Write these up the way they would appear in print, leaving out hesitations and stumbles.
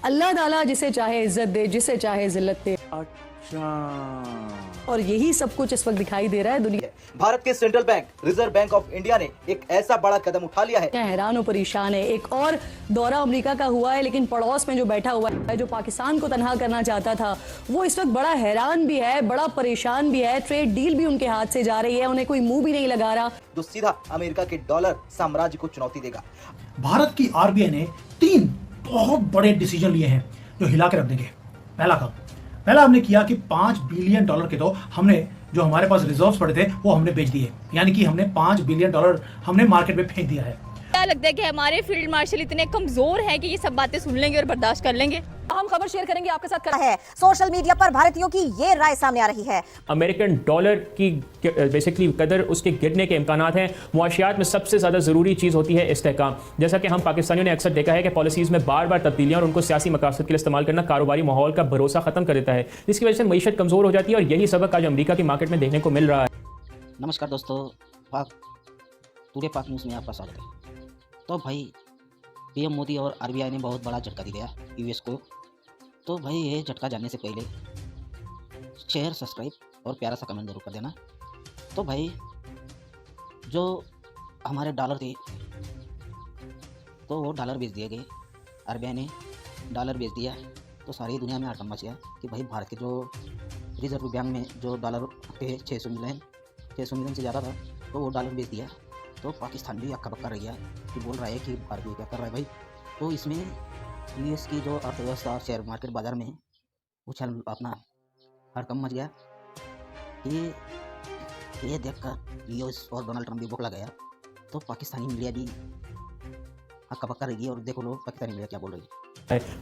अल्लाह ताला जिसे चाहे इज्जत दे, जिसे चाहे जिल्लत दे। अच्छा, और यही सब कुछ इस वक्त दिखाई दे रहा है दुनिया। भारत के central bank reserve bank of India ने एक ऐसा बड़ा कदम उठा लिया है। हैरान और परेशान है। एक और दौरा अमेरिका का हुआ है, लेकिन पड़ोस में जो बैठा हुआ है, जो पाकिस्तान को तनहा करना चाहता था, वो इस वक्त बड़ा हैरान भी है, बड़ा परेशान भी है। ट्रेड डील भी उनके हाथ से जा रही है, उन्हें कोई मुंह भी नहीं लगा रहा। जो सीधा अमेरिका के डॉलर साम्राज्य को चुनौती देगा। भारत की आरबीआई ने 3 बहुत बड़े डिसीजन लिए हैं जो हिला के रख देंगे। पहला हमने किया कि $5 बिलियन के तो हमने जो हमारे पास रिजर्व्स पड़े थे वो हमने बेच दिए, यानी कि हमने $5 बिलियन हमने मार्केट में फेंक दिया है। क्या लगता है कि हमारे फील्ड मार्शल इतने कमजोर हैं कि ये सब बातें सुन लेंगे और बर्दाश्त कर लेंगे? हम खबर शेयर करेंगे आपके साथ है। सोशल मीडिया पर भारतीयों की ये राय सामने आ रही है। अमेरिकन डॉलर की बेसिकली कदर उसके गिरने के इम्कानात हैं। मुआशियात में सबसे ज़्यादा ज़रूरी चीज़ होती है इस्तेहकाम। जैसा कि हम पाकिस्तानियों ने अक्सर देखा है कि पॉलिसीज़ में बार बार तब्दीलियाँ और उनको सियासी मकासद के लिए इस्तेमाल करना कारोबारी माहौल का भरोसा ख़त्म कर देता है, जिसकी वजह से मईशत कमज़ोर हो जाती है। और यही सबक आज अमेरिका की मार्केट में देखने को मिल रहा है। नमस्कार दोस्तों, टुडे पाक न्यूज़ में आपका स्वागत है। तो भाई पीएम मोदी और आरबीआई ने बहुत बड़ा झटका दिया यूएस को। तो भाई ये झटका जानने से पहले शेयर, सब्सक्राइब और प्यारा सा कमेंट जरूर कर देना। तो भाई जो हमारे डॉलर थे तो वो डॉलर बेच दिए गए, आरबीआई ने डॉलर बेच दिया। तो सारी दुनिया में हड़कंप मच गया कि भाई भारत के जो रिजर्व बैंक में जो डॉलर थे 600 मिलियन से ज़्यादा था, तो वो डॉलर बेच दिया। तो पाकिस्तान भी अक्का बक्का रह गया कि बोल रहा है कि भारत क्या कर रहा है भाई। तो इसमें यूएस की जो अर्थव्यवस्था, शेयर मार्केट बाजार में उछल अपना हड़कंप मच गया। ये देखकर यूएस और डोनाल्ड ट्रंप भी बौखला गया। तो पाकिस्तानी मीडिया भी हक्का बक्का रही और देखो लोग पाकिस्तानी मीडिया क्या बोल रही है।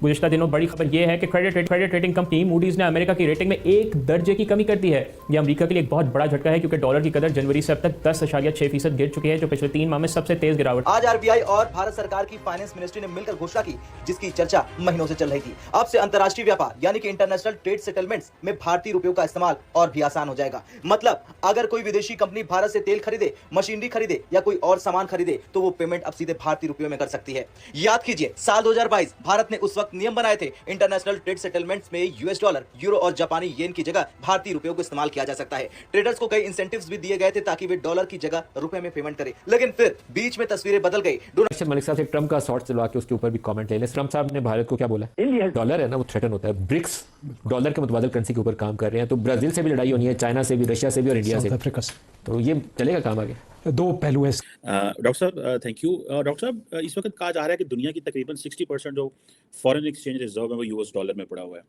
गुज़िश्ता दिनों बड़ी खबर यह है कि क्रेडिट रेटिंग कंपनी मूडीज ने अमेरिका की रेटिंग में 1 दर्जे की कमी कर दी है। यह अमेरिका के लिए एक बहुत बड़ा झटका है, क्योंकि डॉलर की कदर जनवरी से अब तक 10.6% गिर चुकी है, जो पिछले 3 माह में सबसे तेज गिरावट। आज आरबीआई और भारत सरकार की फाइनेंस मिनिस्ट्री ने मिलकर घोषणा की, जिसकी चर्चा महीनों से चल रही थी। अब से अंतर्राष्ट्रीय व्यापार यानी कि इंटरनेशनल ट्रेड सेटलमेंट्स में भारतीय रुपयों का इस्तेमाल और भी आसान हो जाएगा। मतलब अगर कोई विदेशी कंपनी भारत से तेल खरीदे, मशीनरी खरीदे या कोई और सामान खरीदे, तो वो पेमेंट अब सीधे भारतीय रुपयों में कर सकती है। याद कीजिए, साल 2022 भारत ने उस वक्त नियम बनाए थे, इंटरनेशनल ट्रेड सेटलमेंट्स में यूएस डॉलर, यूरो और जापानी येन की जगह भारतीय रुपयों को इस्तेमाल किया जा सकता है। ट्रेडर्स को कई इंसेंटिव्स भी दिए गए थे ताकि वे डॉलर की जगह रुपए में पेमेंट करें, लेकिन फिर बीच में तस्वीरें बदल गई। मलिक साहब से ट्रंप का शॉर्ट चलवा के उसके ऊपर भी कमेंट ले लें। ट्रंप साहब ने भारत को क्या बोला? डॉलर है ना, वो थ्रेटन होता है। ब्रिक्स डॉलर के मुतबादिल करेंसी के ऊपर काम कर रहे हैं, तो ब्राजील से भी लड़ाई होनी है, चाइना से भी, रशिया से भी और इंडिया से। तो ये चलेगा काम आगे? 2 पहलू है। डॉक्टर साहब थैंक यू। डॉक्टर साहब इस वक्त कहा जा रहा है कि दुनिया की तकरीबन 60% जो फॉरेन एक्सचेंज रिजर्व है वो यूएस डॉलर में पड़ा हुआ है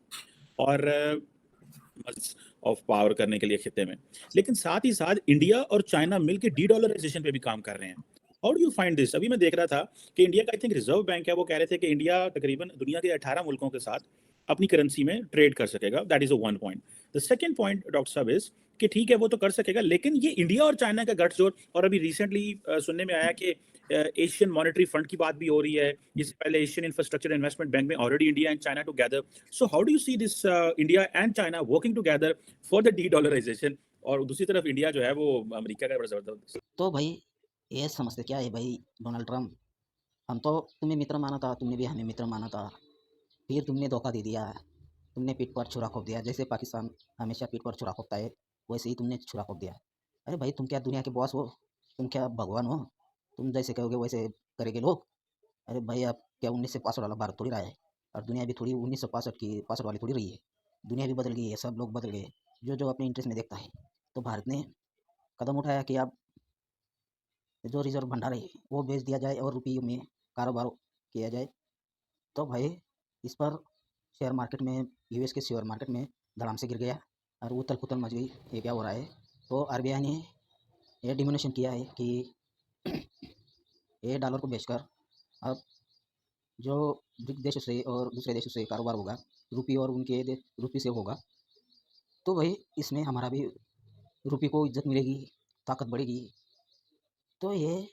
और ऑफ पावर करने के लिए खिते में, लेकिन साथ ही साथ इंडिया और चाइना मिलकर डी डॉलराइजेशन पे भी काम कर रहे हैं। How do you find this? अभी मैं देख रहा था कि इंडिया का आई थिंक रिजर्व बैंक है, वो कह रहे थे कि इंडिया तकरीबन दुनिया के 18 मुल्कों के साथ अपनी करेंसी में ट्रेड कर सकेगा। That is a one point. The second point doctor साहब इज कि ठीक है वो तो कर सकेगा, लेकिन ये इंडिया और चाइना का गठजोड़, और अभी रिसेंटली सुनने में आया कि एशियन मॉनेटरी फंड की बात भी हो रही है। इससे पहले एशियन इंफ्रास्ट्रक्चर इन्वेस्टमेंट बैंक में already India and China together. So how do you see this India and China working together for the dedollarization? और दूसरी तरफ इंडिया जो है वो अमेरिका का बड़ा जबरदस्त। तो भाई ये समझते क्या है भाई डोनाल्ड ट्रंप, हम तो तुम्हें मित्र माना था, तुमने भी हमें मित्र माना था, फिर तुमने धोखा दे दिया, तुमने पीठ पर छुरा खोप दिया। जैसे पाकिस्तान हमेशा पीठ पर छुरा खोपता है, वैसे ही तुमने छुरा खोप दिया। अरे भाई तुम क्या दुनिया के बॉस हो? तुम क्या भगवान हो? तुम जैसे कहोगे वैसे करेंगे लोग? अरे भाई आप क्या 1965 वाला भारत थोड़ी रहा है, और दुनिया भी थोड़ी 1965 वाली थोड़ी रही है। दुनिया भी बदल गई है, सब लोग बदल गए, जो अपने इंटरेस्ट में देखता है। तो भारत ने कदम उठाया कि अब जो रिजर्व भंडार है वो बेच दिया जाए और रुपये में कारोबार किया जाए। तो भाई इस पर शेयर मार्केट में, यूएस के शेयर मार्केट में धड़ाम से गिर गया और उथल पुथल मच गई। ये क्या हो रहा है? तो आरबीआई ने यह डिमोनेशन किया है कि ये डॉलर को बेचकर अब जो ब्रिक देशों से और दूसरे देशों से कारोबार होगा, रुपये और उनके रुपये से होगा, तो भाई इसमें हमारा भी रुपये को इज्जत मिलेगी, ताकत बढ़ेगी। तो ये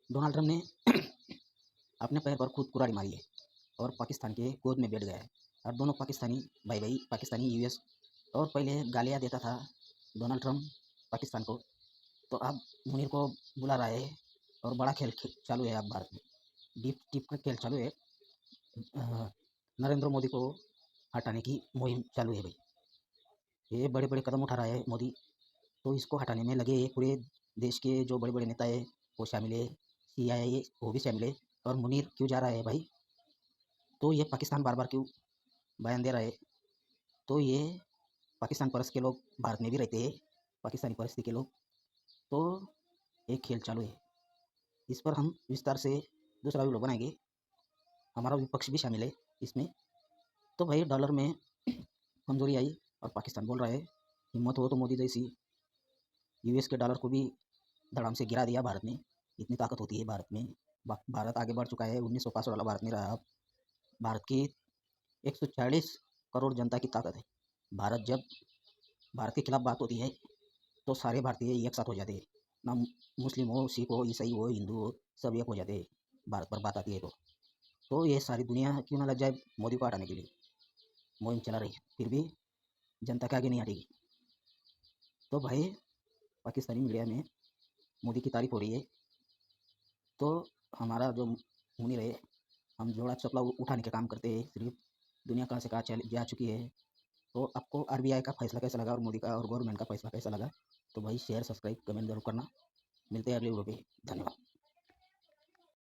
डोनाल्ड ट्रंप ने अपने पैर पर खुद कुल्हाड़ी मारी है और पाकिस्तान के गोद में बैठ गया है। और दोनों पाकिस्तानी भाई पाकिस्तानी यूएस, और पहले गालियाँ देता था डोनाल्ड ट्रंप पाकिस्तान को, तो अब मुनीर को बुला रहा है और बड़ा खेल चालू है। अब भारत में डीप का खेल चालू है। नरेंद्र मोदी को हटाने की मुहिम चालू है भाई। ये बड़े बड़े कदम उठा रहा है मोदी, तो इसको हटाने में लगे पूरे देश के जो बड़े बड़े नेता है वो शामिल है, CIA वो भी शामिल है। और मुनीर क्यों जा रहा है भाई? तो ये पाकिस्तान बार बार क्यों बयान दे रहा है? तो ये पाकिस्तान परस्त के लोग भारत में भी रहते हैं, पाकिस्तानी परस्ती के लोग। तो एक खेल चालू है, इस पर हम विस्तार से दूसरा वीडियो बनाएंगे। हमारा विपक्ष भी शामिल है इसमें। तो भाई डॉलर में कमजोरी आई और पाकिस्तान बोल रहा है हिम्मत हो तो मोदी जैसी US के डॉलर को भी धड़ाम से गिरा दिया भारत ने। इतनी ताकत होती है भारत में। भारत आगे बढ़ चुका है, 1965 वाला भारत नहीं रहा अब। भारत की 140 करोड़ जनता की ताकत है। भारत के खिलाफ बात होती है तो सारे भारतीय एक साथ हो जाते हैं, ना मुस्लिम हो, सिख हो, ईसाई हो, हिंदू हो, सब एक हो जाते हैं भारत पर बात आती है। तो ये सारी दुनिया क्यों ना लग जाए मोदी को हटाने के लिए। मुहिम चला रही है, फिर भी जनता के आगे नहीं हटेगी। तो भाई पाकिस्तानी मीडिया में मोदी की तारीफ हो रही है, तो हमारा जो मुनीर है, हम जोड़ा चपला उठाने के काम करते हैं। सिर्फ दुनिया कहाँ से कहाँ जा चुकी है। तो आपको RBI का फैसला कैसा लगा और मोदी का और गवर्नमेंट का फैसला कैसा लगा? तो भाई शेयर, सब्सक्राइब, कमेंट जरूर करना। मिलते हैं अगले वीडियो पे। धन्यवाद।